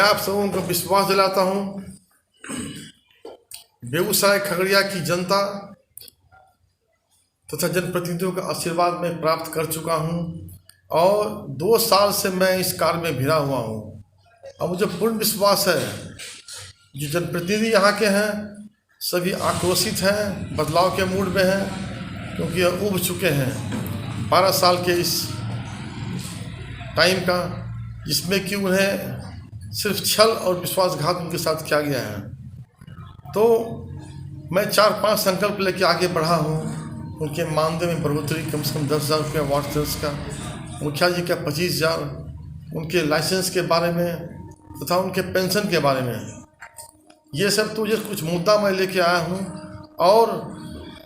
आप सबों को विश्वास दिलाता हूं, बेगूसराय खगड़िया की जनता तथा जनप्रतिनिधियों का आशीर्वाद मैं प्राप्त कर चुका हूं और 2 साल से मैं इस कार्य में भिड़ा हुआ हूं। और मुझे पूर्ण विश्वास है जो जनप्रतिनिधि यहाँ के हैं सभी आक्रोशित हैं, बदलाव के मूड में हैं, क्योंकि यह उब चुके हैं 12 साल के इस टाइम का, जिसमें कि उन्हें सिर्फ छल और विश्वासघात उनके साथ किया गया है। तो मैं 4-5 संकल्प लेके आगे बढ़ा हूँ। उनके मानदेय में बढ़ोतरी कम से कम 10,000 रुपया वार्ड सदस्य का, मुखिया जी का 25,000, उनके लाइसेंस के बारे में तथा उनके पेंशन के बारे में, ये सब तो ये कुछ मुद्दा मैं लेके आया हूँ। और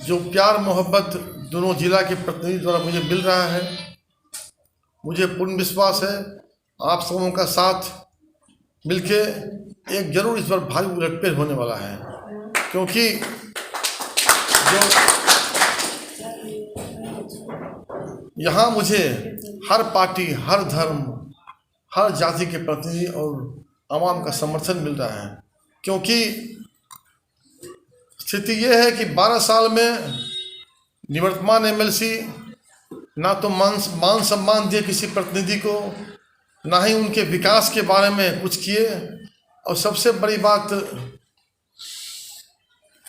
जो प्यार मोहब्बत दोनों जिला के प्रतिनिधि द्वारा मुझे मिल रहा है, मुझे पूर्ण विश्वास है आप सबों का साथ मिलके एक जरूर इस बार भारी उलटफेर होने वाला है, क्योंकि जो यहाँ मुझे हर पार्टी, हर धर्म, हर जाति के प्रतिनिधि और आवाम का समर्थन मिल रहा है। क्योंकि स्थिति ये है कि 12 साल में निवर्तमान एमएलसी ना तो मान सम्मान दिए किसी प्रतिनिधि को, ना ही उनके विकास के बारे में कुछ किए, और सबसे बड़ी बात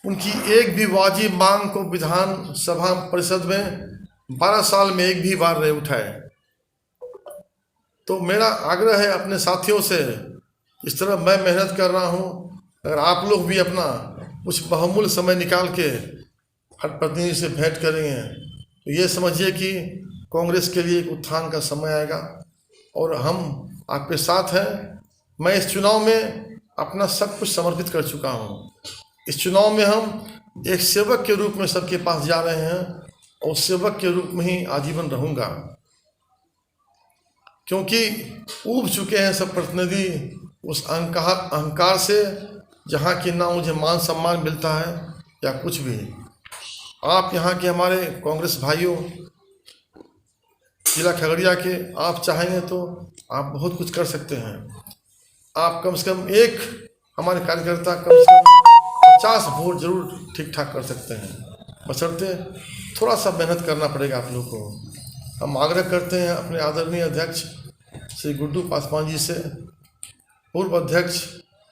उनकी एक भी वाजिब मांग को विधान सभा परिषद में 12 साल में एक भी बार नहीं उठाए। तो मेरा आग्रह है अपने साथियों से, इस तरह मैं मेहनत कर रहा हूँ, अगर आप लोग भी अपना कुछ बहुमूल्य समय निकाल के हर प्रतिनिधि से भेंट करेंगे तो ये समझिए कि कांग्रेस के लिए एक उत्थान का समय आएगा और हम आपके साथ हैं। मैं इस चुनाव में अपना सब कुछ समर्पित कर चुका हूँ। इस चुनाव में हम एक सेवक के रूप में सबके पास जा रहे हैं और सेवक के रूप में ही आजीवन रहूँगा, क्योंकि ऊब चुके हैं सब प्रतिनिधि उस अहंकार से, जहाँ की ना मुझे मान सम्मान मिलता है या कुछ भी। आप यहाँ के हमारे कांग्रेस भाइयों जिला खगड़िया के, आप चाहेंगे तो आप बहुत कुछ कर सकते हैं। आप कम से कम एक हमारे कार्यकर्ता कम से कम 50 वोट जरूर ठीक ठाक कर सकते हैं, बशर्ते थोड़ा सा मेहनत करना पड़ेगा आप लोग को। हम आग्रह करते हैं अपने आदरणीय अध्यक्ष श्री गुड्डू पासवान जी से, पूर्व अध्यक्ष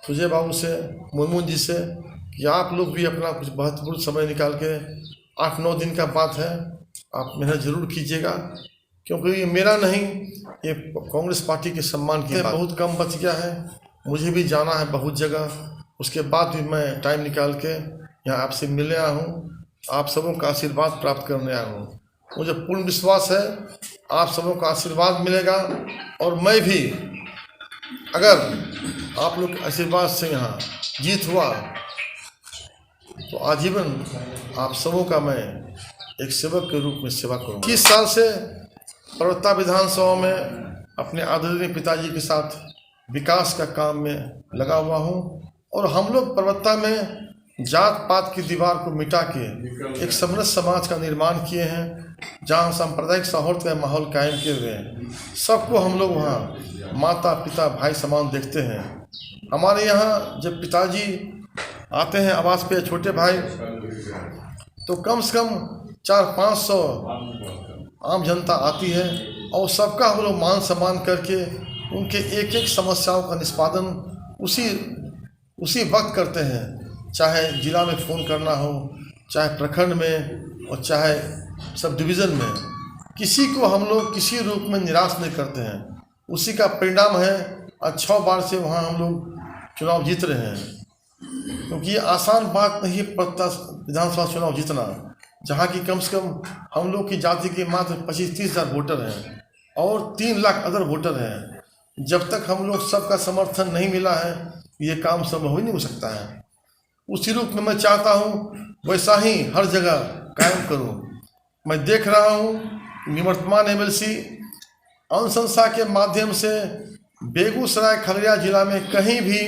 सुजय बाबू से, मोमून जी से, कि आप लोग भी अपना कुछ महत्वपूर्ण समय निकाल के 8-9 दिन का बात है, आप मेहनत जरूर कीजिएगा, क्योंकि ये मेरा नहीं, ये कांग्रेस पार्टी के सम्मान की बात। बहुत कम बच गया है, मुझे भी जाना है बहुत जगह, उसके बाद भी मैं टाइम निकाल के यहाँ आपसे मिलने आया हूँ, आप सबों का आशीर्वाद प्राप्त करने आया हूँ। मुझे पूर्ण विश्वास है आप सबों का आशीर्वाद मिलेगा, और मैं भी अगर आप लोग के आशीर्वाद से यहाँ जीत हुआ तो आजीवन आप सबों का मैं एक सेवक के रूप में सेवा करूँगा। 30 साल से परबत्ता विधानसभा में अपने आदरणीय पिताजी के साथ विकास का काम में लगा हुआ हूँ, और हम लोग परबत्ता में जात पात की दीवार को मिटा के एक समृद्ध समाज का निर्माण किए हैं, जहाँ सांप्रदायिक सौहार्द का माहौल कायम किए हुए हैं। सबको हम लोग वहाँ माता पिता भाई समान देखते हैं। हमारे यहाँ जब पिताजी आते हैं आवास पे, छोटे भाई, तो कम से कम 400-500 आम जनता आती है, और सबका हम लोग मान सम्मान करके उनके एक एक समस्याओं का निष्पादन उसी वक्त करते हैं, चाहे जिला में फ़ोन करना हो, चाहे प्रखंड में, और चाहे सब डिवीज़न में। किसी को हम लोग किसी रूप में निराश नहीं करते हैं। उसी का परिणाम है आज 6 बार से वहाँ हम लोग चुनाव जीत रहे हैं, क्योंकि ये आसान बात नहीं है परबत्ता विधानसभा चुनाव जीतना, जहाँ की कम से कम हम लोग की जाति के मात्र 25-30 हज़ार वोटर हैं और 3 लाख अदर वोटर हैं। जब तक हम लोग सबका समर्थन नहीं मिला है ये काम संभव ही नहीं हो सकता है। उसी रूप में मैं चाहता हूँ वैसा ही हर जगह कायम करूँ। मैं देख रहा हूँ निवर्तमान एमएलसी अनुशंसा के माध्यम से बेगूसराय खगड़िया जिला में कहीं भी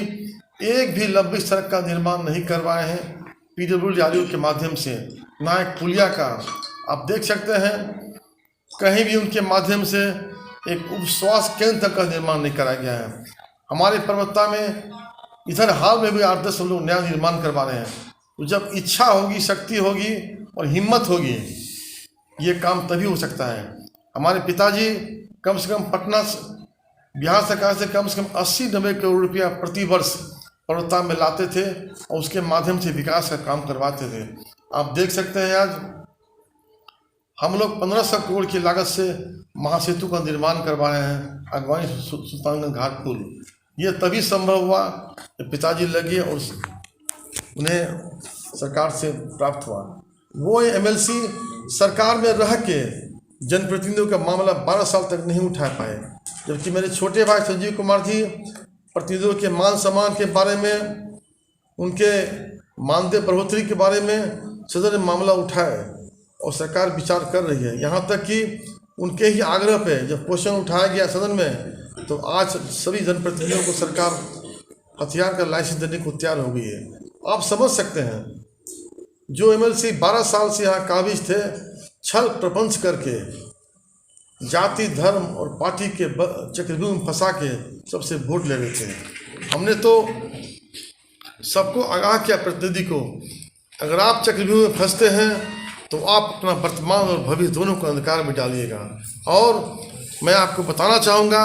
एक भी लंबी सड़क का निर्माण नहीं करवाए हैं पीडब्ल्यूडी के माध्यम से, ना एक पुलिया का। आप देख सकते हैं कहीं भी उनके माध्यम से एक उप स्वास्थ्य केंद्र तक का निर्माण नहीं कराया गया है। हमारे पर्वता में इधर हाल में भी 8-10 लोग नया निर्माण करवा रहे हैं। तो जब इच्छा होगी, शक्ति होगी और हिम्मत होगी, ये काम तभी हो सकता है। हमारे पिताजी कम से कम पटना बिहार सरकार से कम 80-90 करोड़ रुपया प्रति वर्ष पर्वता में लाते थे और उसके माध्यम से विकास का काम करवाते थे। आप देख सकते हैं आज हम लोग 1500 करोड़ की लागत से महासेतु का निर्माण करवा रहे हैं, अगवानी सुल्तानगंज घाट पुल। ये तभी संभव हुआ कि पिताजी लगे और उन्हें सरकार से प्राप्त हुआ। वो एमएलसी सरकार में रह के जनप्रतिनिधियों का मामला 12 साल तक नहीं उठा पाए, जबकि मेरे छोटे भाई संजीव कुमार जी प्रतिनिधियों के मान सम्मान के बारे में, उनके मानदेय बढ़ोतरी के बारे में सदन में मामला उठाए और सरकार विचार कर रही है। यहाँ तक कि उनके ही आग्रह पे जब क्वेश्चन उठाया गया सदन में, तो आज सभी जनप्रतिनिधियों को सरकार हथियार का लाइसेंस देने को तैयार हो गई है। आप समझ सकते हैं, जो एमएलसी 12 साल से यहाँ काबिज थे, छल प्रपंच करके जाति, धर्म और पार्टी के चक्रव्यूह में फंसा के सबसे वोट ले रहे थे। हमने तो सबको आगाह किया, प्रतिनिधि को, अगर आप चक्रव्यूह में फंसते हैं तो आप अपना वर्तमान और भविष्य दोनों को अंधकार में डालिएगा। और मैं आपको बताना चाहूँगा,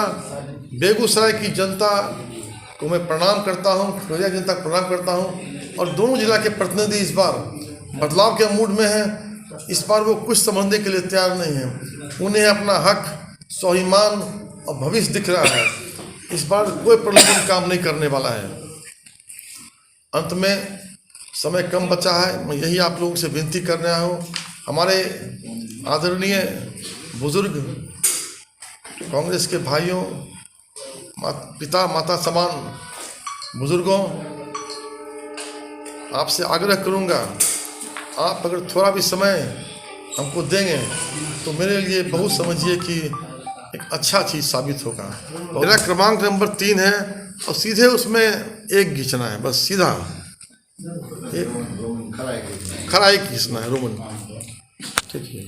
बेगूसराय की जनता को मैं प्रणाम करता हूँ, खगड़िया जनता को प्रणाम करता हूँ, और दोनों जिला के प्रतिनिधि इस बार बदलाव के मूड में हैं। इस बार वो कुछ समझने के लिए तैयार नहीं है। उन्हें अपना हक, स्वाभिमान और भविष्य दिख रहा है। इस बार कोई प्रलोभन काम नहीं करने वाला है। अंत में समय कम बचा है, मैं यही आप लोगों से विनती कर रहा हूँ, हमारे आदरणीय बुजुर्ग कांग्रेस के भाइयों, पिता माता समान बुजुर्गों, आपसे आग्रह करूँगा, आप अगर थोड़ा भी समय हमको देंगे तो मेरे लिए बहुत समझिए कि एक अच्छा चीज़ साबित होगा। मेरा क्रमांक नंबर 3 है और सीधे उसमें एक खींचना है, बस सीधा एक खराई खींचना है, रोमन। ठीक है।